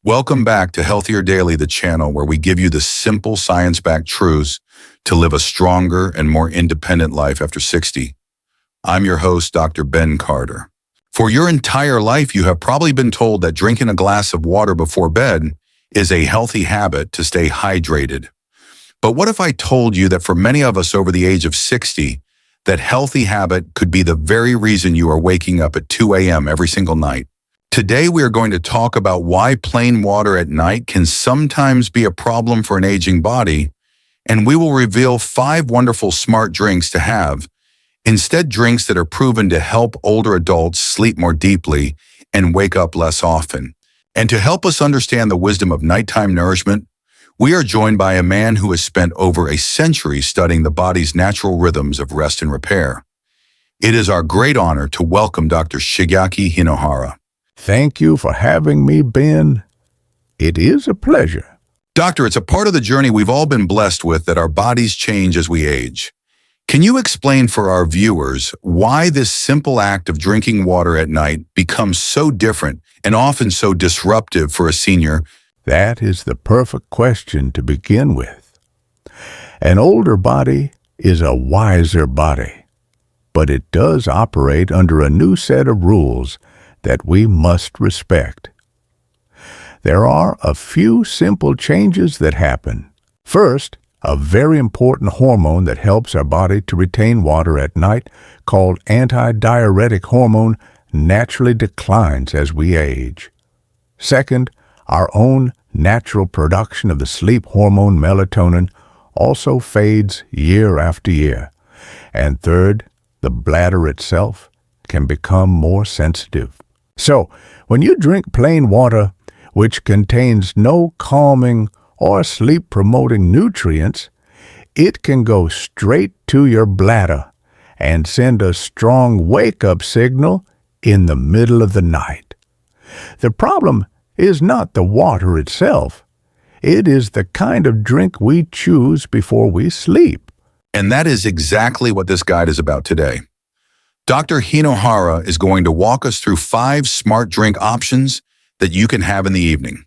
Welcome back to Healthier Daily, the channel where we give you the simple science-backed truths to live a stronger and more independent life after 60. I'm your host, Dr. Ben Carter. For your entire life, you have probably been told that drinking a glass of water before bed is a healthy habit to stay hydrated. But what if I told you that for many of us over the age of 60, that healthy habit could be the very reason you are waking up at 2 a.m. every single night? Today, we are going to talk about why plain water at night can sometimes be a problem for an aging body, and we will reveal 5 wonderful smart drinks to have, instead drinks that are proven to help older adults sleep more deeply and wake up less often. And to help us understand the wisdom of nighttime nourishment, we are joined by a man who has spent over a century studying the body's natural rhythms of rest and repair. It is our great honor to welcome Dr. Shigeaki Hinohara. Thank you for having me, Ben. It is a pleasure. Doctor, it's a part of the journey we've all been blessed with that our bodies change as we age. Can you explain for our viewers why this simple act of drinking water at night becomes so different and often so disruptive for a senior? That is the perfect question to begin with. An older body is a wiser body, but it does operate under a new set of rules that we must respect. There are a few simple changes that happen. First, a very important hormone that helps our body to retain water at night, called antidiuretic hormone, naturally declines as we age. Second, our own natural production of the sleep hormone melatonin also fades year after year. And third, the bladder itself can become more sensitive. So, when you drink plain water, which contains no calming or sleep-promoting nutrients, it can go straight to your bladder and send a strong wake-up signal in the middle of the night. The problem is not the water itself. It is the kind of drink we choose before we sleep. And that is exactly what this guide is about today. Dr. Hinohara is going to walk us through 5 smart drink options that you can have in the evening.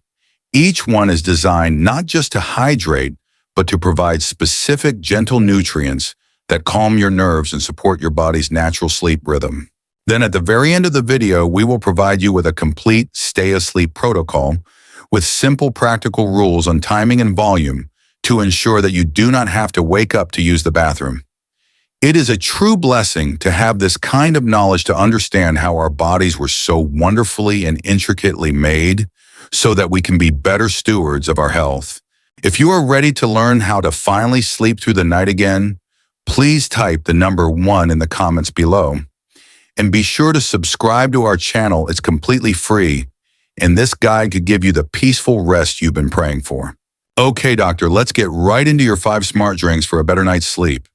Each one is designed not just to hydrate, but to provide specific gentle nutrients that calm your nerves and support your body's natural sleep rhythm. Then at the very end of the video, we will provide you with a complete stay asleep protocol with simple practical rules on timing and volume to ensure that you do not have to wake up to use the bathroom. It is a true blessing to have this kind of knowledge to understand how our bodies were so wonderfully and intricately made so that we can be better stewards of our health. If you are ready to learn how to finally sleep through the night again, please type the number 1 in the comments below. And be sure to subscribe to our channel. It's completely free, and this guide could give you the peaceful rest you've been praying for. Okay, doctor, let's get right into your 5 smart drinks for a better night's sleep.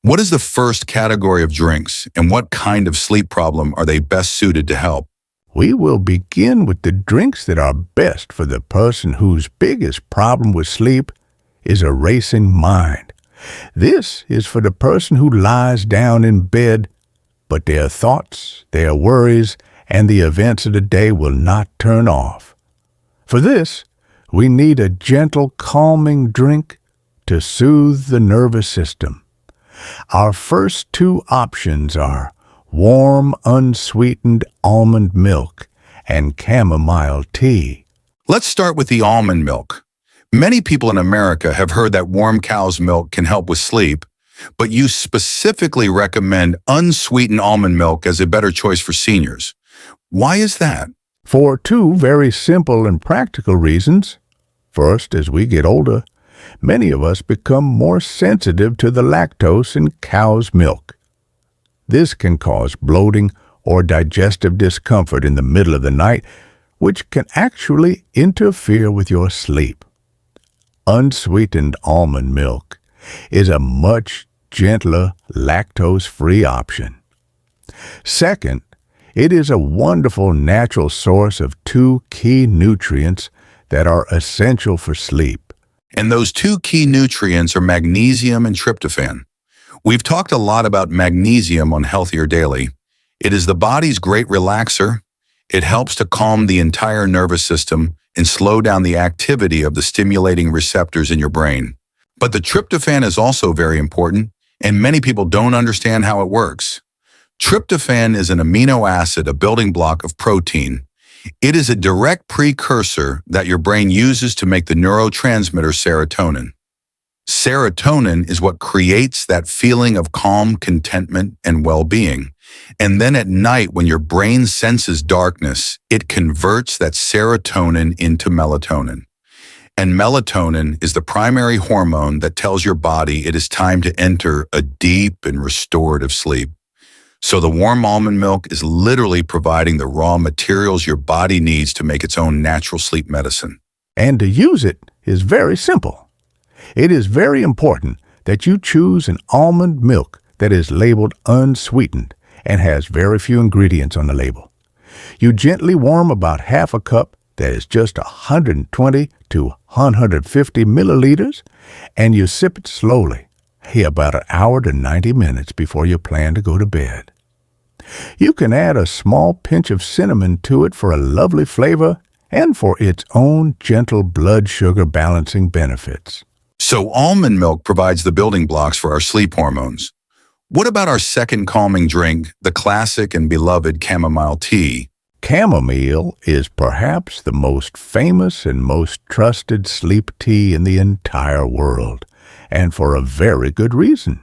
What is the first category of drinks, and what kind of sleep problem are they best suited to help? We will begin with the drinks that are best for the person whose biggest problem with sleep is a racing mind. This is for the person who lies down in bed, but their thoughts, their worries, and the events of the day will not turn off. For this, we need a gentle, calming drink to soothe the nervous system. Our first 2 options are warm, unsweetened almond milk and chamomile tea. Let's start with the almond milk. Many people in America have heard that warm cow's milk can help with sleep, but you specifically recommend unsweetened almond milk as a better choice for seniors. Why is that? For 2 very simple and practical reasons. First, as we get older, many of us become more sensitive to the lactose in cow's milk. This can cause bloating or digestive discomfort in the middle of the night, which can actually interfere with your sleep. Unsweetened almond milk is a much gentler, lactose-free option. Second, it is a wonderful natural source of 2 key nutrients that are essential for sleep. And those 2 key nutrients are magnesium and tryptophan. We've talked a lot about magnesium on Healthier Daily. It is the body's great relaxer. It helps to calm the entire nervous system and slow down the activity of the stimulating receptors in your brain. But the tryptophan is also very important, and many people don't understand how it works. Tryptophan is an amino acid, a building block of protein. It is a direct precursor that your brain uses to make the neurotransmitter serotonin. Serotonin is what creates that feeling of calm, contentment, and well-being. And then at night, when your brain senses darkness, it converts that serotonin into melatonin. And melatonin is the primary hormone that tells your body it is time to enter a deep and restorative sleep. So the warm almond milk is literally providing the raw materials your body needs to make its own natural sleep medicine. And to use it is very simple. It is very important that you choose an almond milk that is labeled unsweetened and has very few ingredients on the label. You gently warm about half a cup that is just 120 to 150 milliliters, and you sip it slowly, about an hour to 90 minutes before you plan to go to bed. You can add a small pinch of cinnamon to it for a lovely flavor and for its own gentle blood sugar balancing benefits. So almond milk provides the building blocks for our sleep hormones. What about our second calming drink, the classic and beloved chamomile tea? Chamomile is perhaps the most famous and most trusted sleep tea in the entire world, and for a very good reason.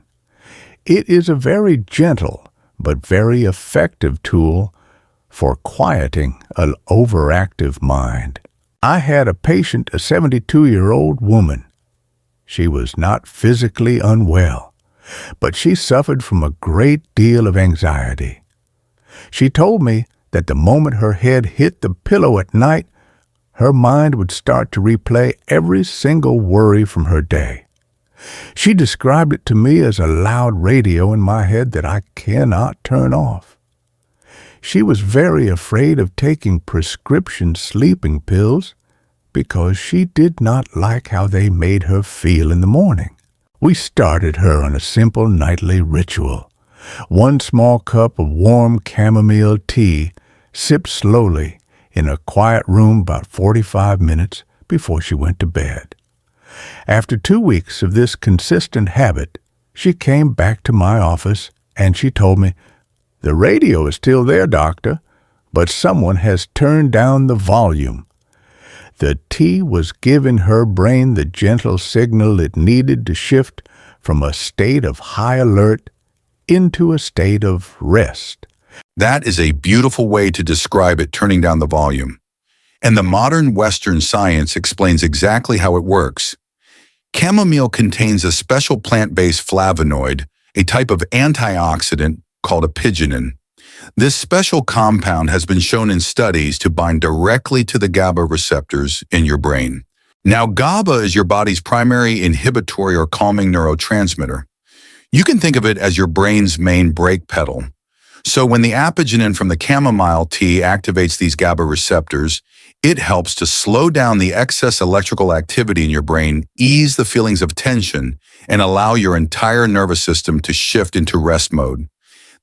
It is a very gentle but very effective tool for quieting an overactive mind. I had a patient, a 72-year-old woman. She was not physically unwell, but she suffered from a great deal of anxiety. She told me that the moment her head hit the pillow at night, her mind would start to replay every single worry from her day. She described it to me as a loud radio in my head that I cannot turn off. She was very afraid of taking prescription sleeping pills because she did not like how they made her feel in the morning. We started her on a simple nightly ritual. 1 small cup of warm chamomile tea, sipped slowly in a quiet room about 45 minutes before she went to bed. After 2 weeks of this consistent habit, she came back to my office and she told me, "The radio is still there, doctor, but someone has turned down the volume." The tea was giving her brain the gentle signal it needed to shift from a state of high alert into a state of rest. That is a beautiful way to describe it, turning down the volume. And the modern Western science explains exactly how it works. Chamomile contains a special plant-based flavonoid, a type of antioxidant called apigenin. This special compound has been shown in studies to bind directly to the GABA receptors in your brain. Now, GABA is your body's primary inhibitory or calming neurotransmitter. You can think of it as your brain's main brake pedal. So when the apigenin from the chamomile tea activates these GABA receptors, it helps to slow down the excess electrical activity in your brain, ease the feelings of tension, and allow your entire nervous system to shift into rest mode.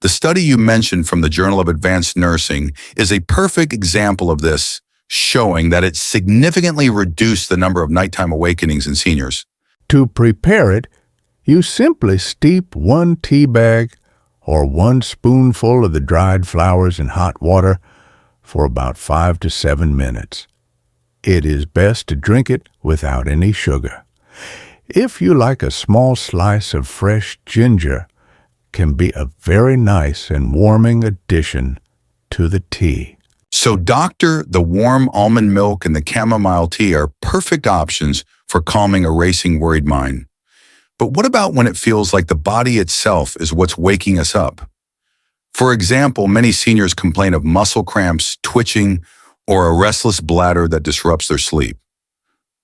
The study you mentioned from the Journal of Advanced Nursing is a perfect example of this, showing that it significantly reduced the number of nighttime awakenings in seniors. To prepare it, you simply steep 1 tea bag or 1 spoonful of the dried flowers in hot water for about 5 to 7 minutes. It is best to drink it without any sugar. If you like, a small slice of fresh ginger can be a very nice and warming addition to the tea. So, doctor, the warm almond milk and the chamomile tea are perfect options for calming a racing, worried mind. But what about when it feels like the body itself is what's waking us up? For example, many seniors complain of muscle cramps, twitching, or a restless bladder that disrupts their sleep.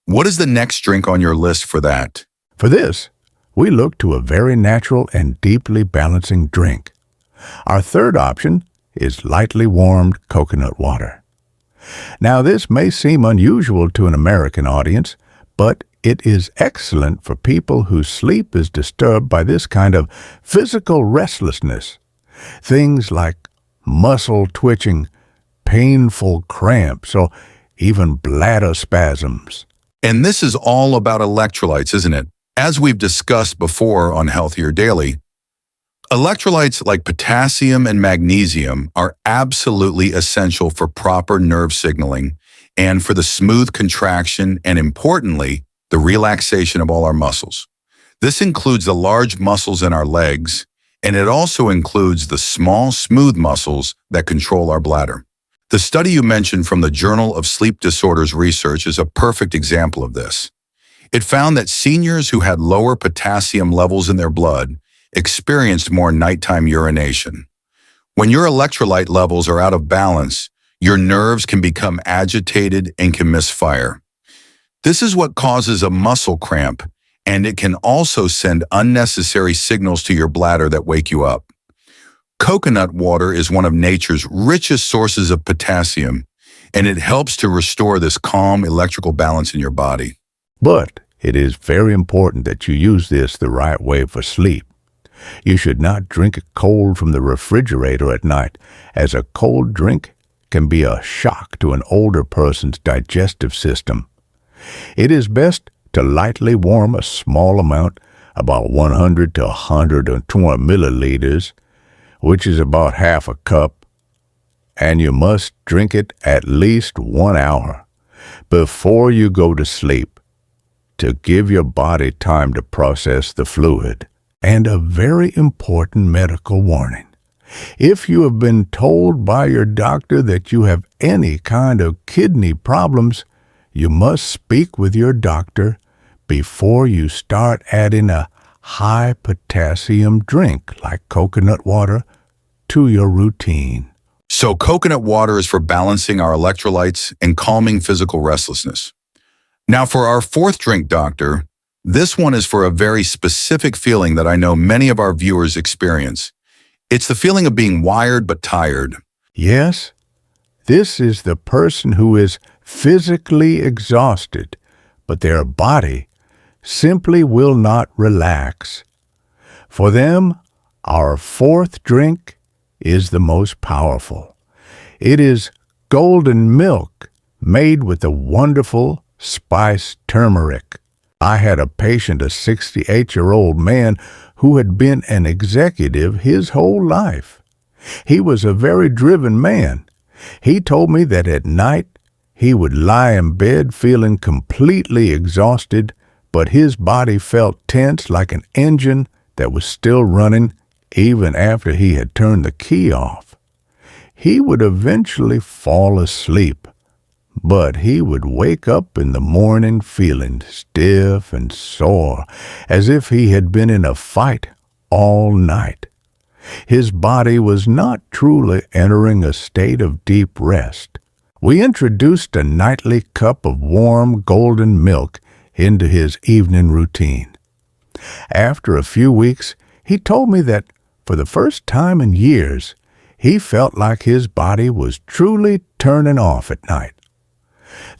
What is the next drink on your list for that? For this, we look to a very natural and deeply balancing drink. Our third option is lightly warmed coconut water. Now, this may seem unusual to an American audience, but it is excellent for people whose sleep is disturbed by this kind of physical restlessness. Things like muscle twitching, painful cramps, or even bladder spasms. And this is all about electrolytes, isn't it? As we've discussed before on Healthier Daily, electrolytes like potassium and magnesium are absolutely essential for proper nerve signaling and for the smooth contraction and, importantly, the relaxation of all our muscles. This includes the large muscles in our legs, and it also includes the small, smooth muscles that control our bladder. The study you mentioned from the Journal of Sleep Disorders Research is a perfect example of this. It found that seniors who had lower potassium levels in their blood experienced more nighttime urination. When your electrolyte levels are out of balance, your nerves can become agitated and can misfire. This is what causes a muscle cramp, and it can also send unnecessary signals to your bladder that wake you up. Coconut water is one of nature's richest sources of potassium, and it helps to restore this calm electrical balance in your body. But it is very important that you use this the right way for sleep. You should not drink it cold from the refrigerator at night, as a cold drink can be a shock to an older person's digestive system. It is best to lightly warm a small amount, about 100 to 120 milliliters, which is about half a cup, and you must drink it at least 1 hour before you go to sleep to give your body time to process the fluid. And a very important medical warning. If you have been told by your doctor that you have any kind of kidney problems, you must speak with your doctor before you start adding a high potassium drink like coconut water to your routine. So coconut water is for balancing our electrolytes and calming physical restlessness. Now for our fourth drink, doctor, this one is for a very specific feeling that I know many of our viewers experience. It's the feeling of being wired but tired. Yes, this is the person who is physically exhausted, but their body simply will not relax. For them, our fourth drink is the most powerful. It is golden milk made with the wonderful spice turmeric. I had a patient, a 68-year-old man, who had been an executive his whole life. He was a very driven man. He told me that at night he would lie in bed feeling completely exhausted, but his body felt tense like an engine that was still running even after he had turned the key off. He would eventually fall asleep, but he would wake up in the morning feeling stiff and sore, as if he had been in a fight all night. His body was not truly entering a state of deep rest. We introduced a nightly cup of warm golden milk into his evening routine. After a few weeks, he told me that for the first time in years, he felt like his body was truly turning off at night.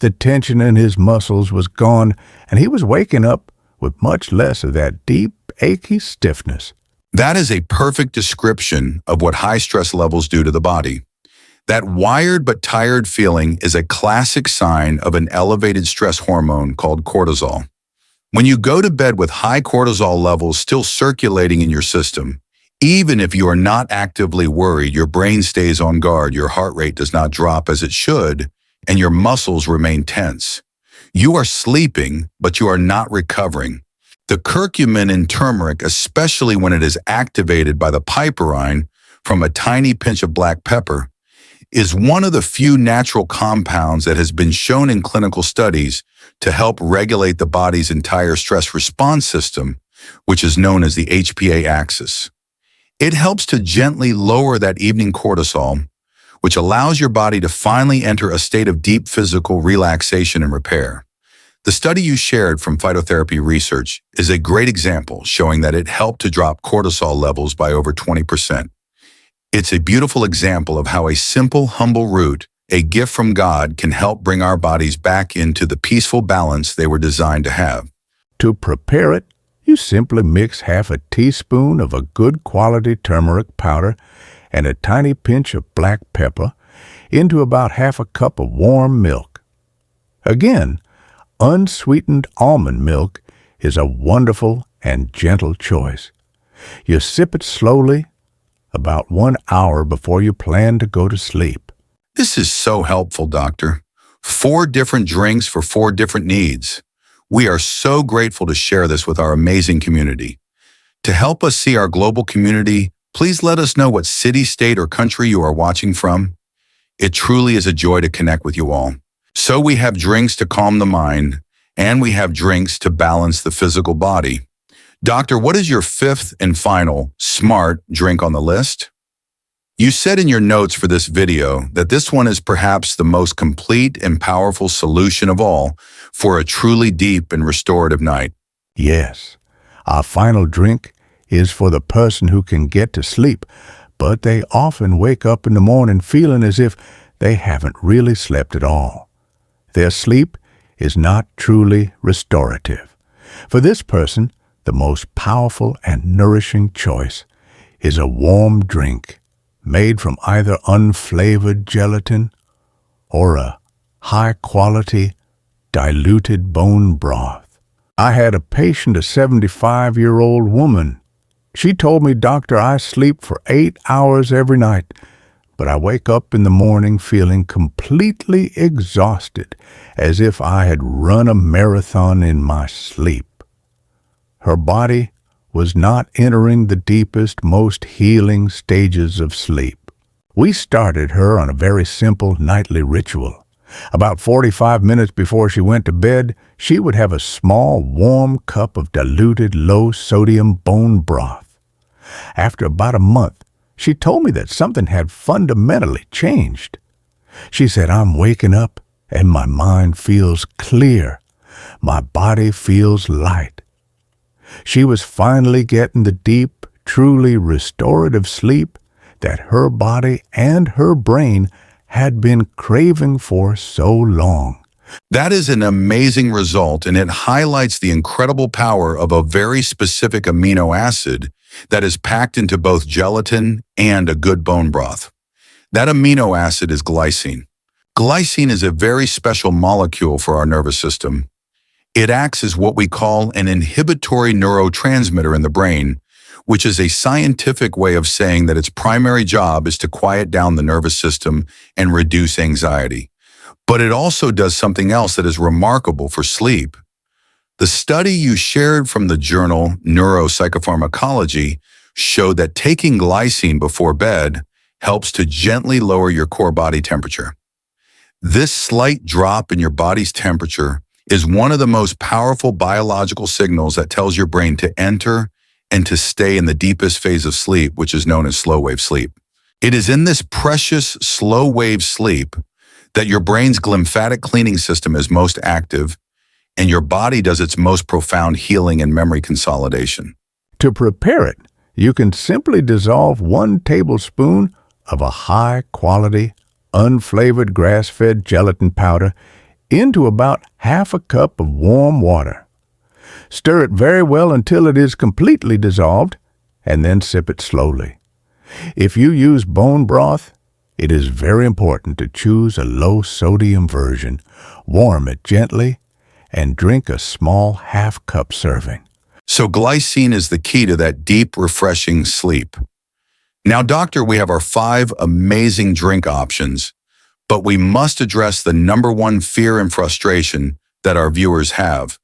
The tension in his muscles was gone, and he was waking up with much less of that deep, achy stiffness. That is a perfect description of what high stress levels do to the body. That wired but tired feeling is a classic sign of an elevated stress hormone called cortisol. When you go to bed with high cortisol levels still circulating in your system, even if you are not actively worried, your brain stays on guard, your heart rate does not drop as it should, and your muscles remain tense. You are sleeping, but you are not recovering. The curcumin in turmeric, especially when it is activated by the piperine from a tiny pinch of black pepper, is one of the few natural compounds that has been shown in clinical studies to help regulate the body's entire stress response system, which is known as the HPA axis. It helps to gently lower that evening cortisol, which allows your body to finally enter a state of deep physical relaxation and repair. The study you shared from phytotherapy research is a great example showing that it helped to drop cortisol levels by over 20%. It's a beautiful example of how a simple, humble root, a gift from God, can help bring our bodies back into the peaceful balance they were designed to have. To prepare it, you simply mix half a teaspoon of a good quality turmeric powder and a tiny pinch of black pepper into about half a cup of warm milk. Again, unsweetened almond milk is a wonderful and gentle choice. You sip it slowly, about 1 hour before you plan to go to sleep. This is so helpful, Doctor. 4 different drinks for 4 different needs. We are so grateful to share this with our amazing community. To help us see our global community, please let us know what city, state, or country you are watching from. It truly is a joy to connect with you all. So we have drinks to calm the mind, and we have drinks to balance the physical body. Doctor, what is your 5th and final smart drink on the list? You said in your notes for this video that this one is perhaps the most complete and powerful solution of all for a truly deep and restorative night. Yes, our final drink is for the person who can get to sleep, but they often wake up in the morning feeling as if they haven't really slept at all. Their sleep is not truly restorative. For this person, the most powerful and nourishing choice is a warm drink made from either unflavored gelatin or a high-quality diluted bone broth. I had a patient, a 75-year-old woman. She told me, "Doctor, I sleep for 8 hours every night, but I wake up in the morning feeling completely exhausted, as if I had run a marathon in my sleep." Her body was not entering the deepest, most healing stages of sleep. We started her on a very simple nightly ritual. About 45 minutes before she went to bed, she would have a small, warm cup of diluted, low-sodium bone broth. After about a month, she told me that something had fundamentally changed. She said, "I'm waking up and my mind feels clear. My body feels light." She was finally getting the deep, truly restorative sleep that her body and her brain had been craving for so long. That is an amazing result, and it highlights the incredible power of a very specific amino acid that is packed into both gelatin and a good bone broth. That amino acid is glycine. Glycine is a very special molecule for our nervous system. It acts as what we call an inhibitory neurotransmitter in the brain, which is a scientific way of saying that its primary job is to quiet down the nervous system and reduce anxiety. But it also does something else that is remarkable for sleep. The study you shared from the journal Neuropsychopharmacology showed that taking glycine before bed helps to gently lower your core body temperature. This slight drop in your body's temperature is one of the most powerful biological signals that tells your brain to enter and to stay in the deepest phase of sleep, which is known as slow-wave sleep. It is in this precious slow-wave sleep that your brain's glymphatic cleaning system is most active and your body does its most profound healing and memory consolidation. To prepare it, you can simply dissolve 1 tablespoon of a high-quality, unflavored grass-fed gelatin powder into about half a cup of warm water. Stir it very well until it is completely dissolved, and then sip it slowly. If you use bone broth, it is very important to choose a low-sodium version, warm it gently, and drink a small half-cup serving. So glycine is the key to that deep, refreshing sleep. Now, Doctor, we have our 5 amazing drink options, but we must address the number 1 fear and frustration that our viewers have,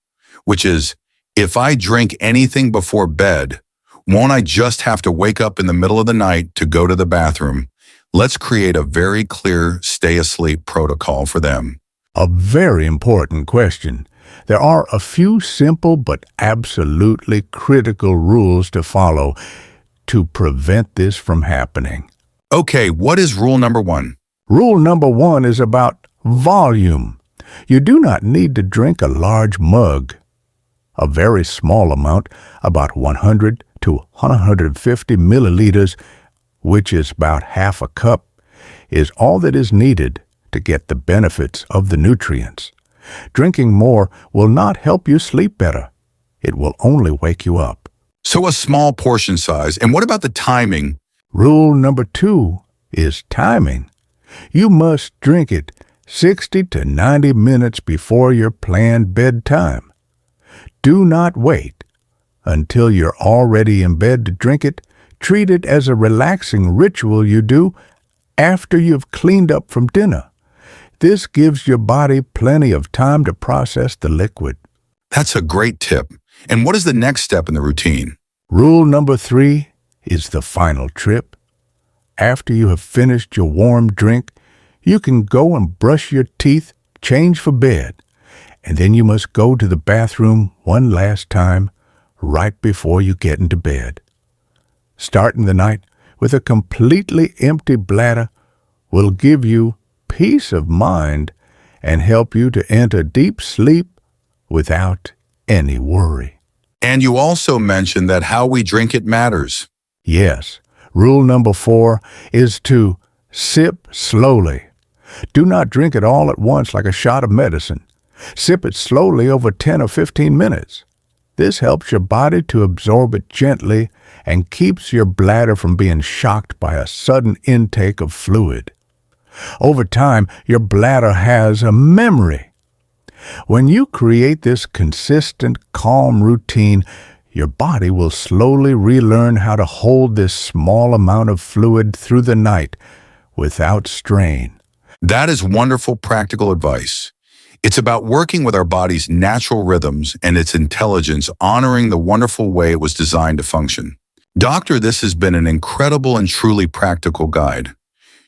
which is, if I drink anything before bed, won't I just have to wake up in the middle of the night to go to the bathroom? Let's create a very clear stay asleep protocol for them. A very important question. There are a few simple but absolutely critical rules to follow to prevent this from happening. Okay, what is rule number 1? Rule number 1 is about volume. You do not need to drink a large mug. A very small amount, about 100 to 150 milliliters, which is about half a cup, is all that is needed to get the benefits of the nutrients. Drinking more will not help you sleep better. It will only wake you up. So a small portion size. And what about the timing? Rule number 2 is timing. You must drink it 60 to 90 minutes before your planned bedtime. Do not wait until you're already in bed to drink it. Treat it as a relaxing ritual you do after you've cleaned up from dinner. This gives your body plenty of time to process the liquid. That's a great tip. And what is the next step in the routine? Rule number 3 is the final trip. After you have finished your warm drink, you can go and brush your teeth, change for bed, and then you must go to the bathroom one last time right before you get into bed. Starting the night with a completely empty bladder will give you peace of mind and help you to enter deep sleep without any worry. And you also mentioned that how we drink it matters. Yes, rule number 4 is to sip slowly. Do not drink it all at once like a shot of medicine. Sip it slowly over 10 or 15 minutes. This helps your body to absorb it gently and keeps your bladder from being shocked by a sudden intake of fluid. Over time, your bladder has a memory. When you create this consistent, calm routine, your body will slowly relearn how to hold this small amount of fluid through the night without strain. That is wonderful practical advice. It's about working with our body's natural rhythms and its intelligence, honoring the wonderful way it was designed to function. Doctor, this has been an incredible and truly practical guide.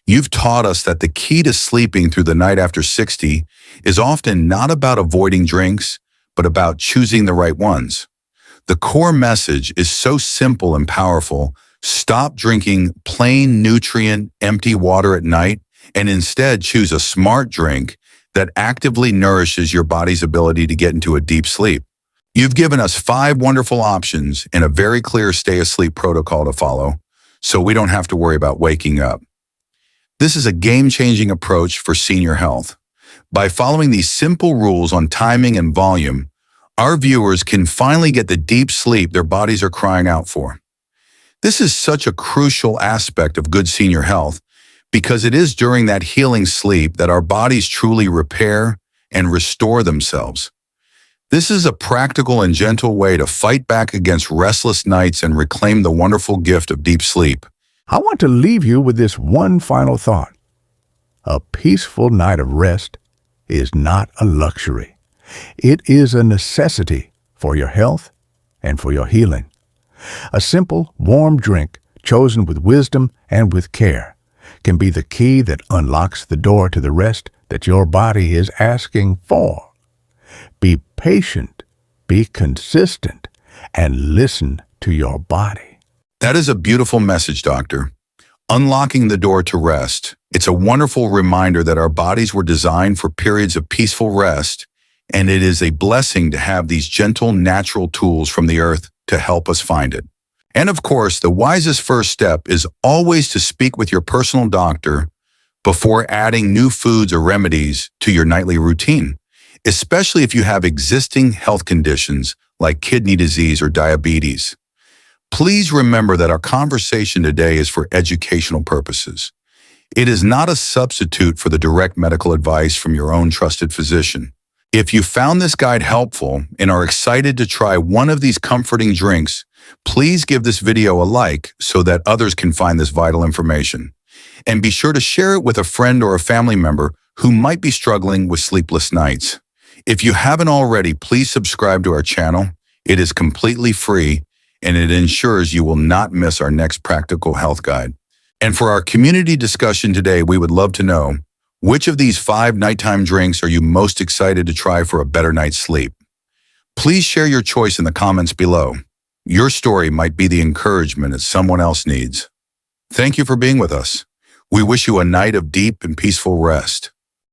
You've taught us that the key to sleeping through the night after 60 is often not about avoiding drinks, but about choosing the right ones. The core message is so simple and powerful. Stop drinking plain, nutrient, empty water at night and instead choose a smart drink that actively nourishes your body's ability to get into a deep sleep. You've given us 5 wonderful options and a very clear stay asleep protocol to follow, so we don't have to worry about waking up. This is a game-changing approach for senior health. By following these simple rules on timing and volume, our viewers can finally get the deep sleep their bodies are crying out for. This is such a crucial aspect of good senior health because it is during that healing sleep that our bodies truly repair and restore themselves. This is a practical and gentle way to fight back against restless nights and reclaim the wonderful gift of deep sleep. I want to leave you with this one final thought. A peaceful night of rest is not a luxury. It is a necessity for your health and for your healing. A simple, warm drink chosen with wisdom and with care can be the key that unlocks the door to the rest that your body is asking for. Be patient, be consistent, and listen to your body. That is a beautiful message, Doctor. Unlocking the door to rest. It's a wonderful reminder that our bodies were designed for periods of peaceful rest, and it is a blessing to have these gentle, natural tools from the earth to help us find it. And of course, the wisest first step is always to speak with your personal doctor before adding new foods or remedies to your nightly routine, especially if you have existing health conditions like kidney disease or diabetes. Please remember that our conversation today is for educational purposes. It is not a substitute for the direct medical advice from your own trusted physician. If you found this guide helpful and are excited to try one of these comforting drinks, please give this video a like so that others can find this vital information. And be sure to share it with a friend or a family member who might be struggling with sleepless nights. If you haven't already, please subscribe to our channel. It is completely free, and it ensures you will not miss our next practical health guide. And for our community discussion today, we would love to know, which of these 5 nighttime drinks are you most excited to try for a better night's sleep? Please share your choice in the comments below. Your story might be the encouragement that someone else needs. Thank you for being with us. We wish you a night of deep and peaceful rest.